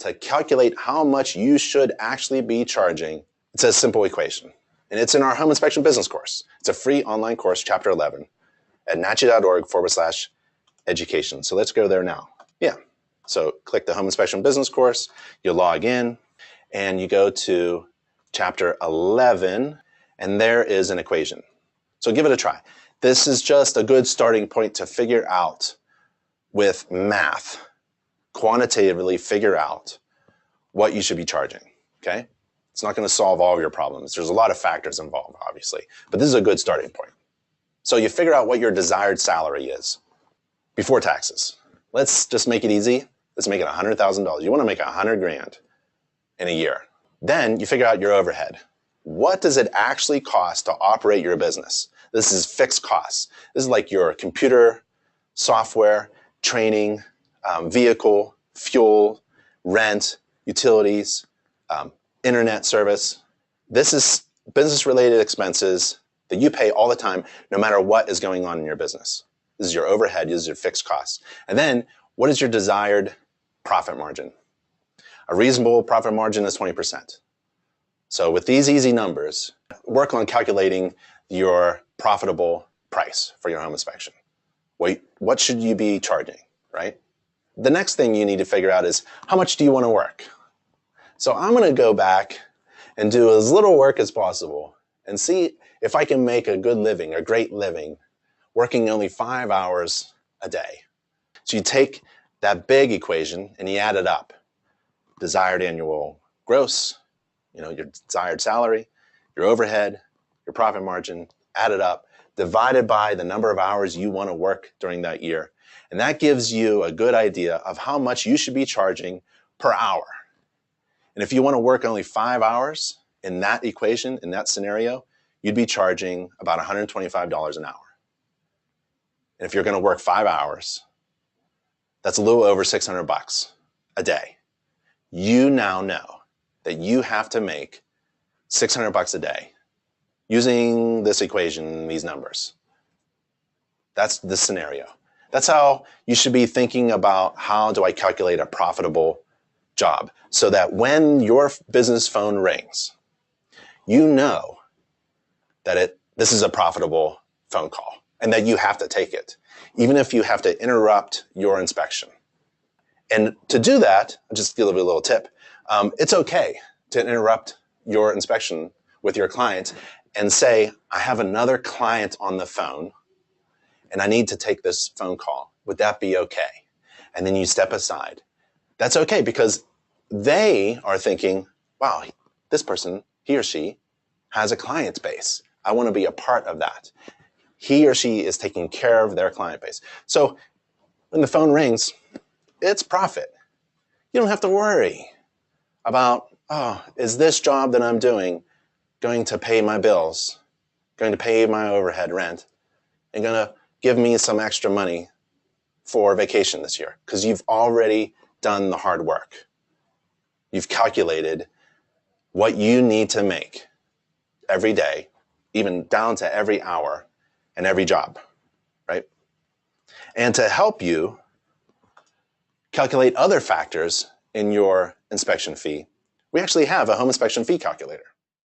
to calculate how much you should actually be charging, it's a simple equation. And it's in our home inspection business course. It's a free online course, chapter 11, at nachi.org/education. So let's go there now. Yeah. So click the home inspection business course, you log in, and you go to chapter 11, and there is an equation. So give it a try. This is just a good starting point to figure out with math, quantitatively figure out what you should be charging, okay? It's not going to solve all of your problems. There's a lot of factors involved, obviously, but this is a good starting point. So you figure out what your desired salary is before taxes. Let's just make it easy. Let's make it $100,000. You want to make $100 grand in a year. Then you figure out your overhead. What does it actually cost to operate your business? This is fixed costs. This is like your computer, software, training, vehicle, fuel, rent, utilities, internet service. This is business-related expenses that you pay all the time, no matter what is going on in your business. This is your overhead, this is your fixed costs. And then, what is your desired profit margin? A reasonable profit margin is 20%. So with these easy numbers, work on calculating your profitable price for your home inspection. What should you be charging, right? The next thing you need to figure out is, how much do you want to work? So I'm going to go back and do as little work as possible and see if I can make a good living, a great living, working only 5 hours a day. So you take that big equation and you add it up. Desired annual gross, your desired salary, your overhead, your profit margin, add it up, divided by the number of hours you want to work during that year. And that gives you a good idea of how much you should be charging per hour. And if you want to work only 5 hours in that equation, in that scenario, you'd be charging about $125 an hour. And if you're going to work 5 hours, that's a little over $600 a day. You now know that you have to make $600 a day using this equation, these numbers. That's the scenario. That's how you should be thinking about, how do I calculate a profitable job, so that when your business phone rings, you know that this is a profitable phone call and that you have to take it, even if you have to interrupt your inspection. And to do that, I'll just give you a little tip. It's okay to interrupt your inspection with your client and say, I have another client on the phone and I need to take this phone call. Would that be okay? And then you step aside. That's okay, because they are thinking, wow, this person, he or she, has a client base. I want to be a part of that. He or she is taking care of their client base. So when the phone rings, it's profit. You don't have to worry about, is this job that I'm doing going to pay my bills, going to pay my overhead rent, and going to give me some extra money for vacation this year? Because you've already done the hard work. You've calculated what you need to make every day, even down to every hour and every job, right? And to help you calculate other factors in your inspection fee, we actually have a home inspection fee calculator.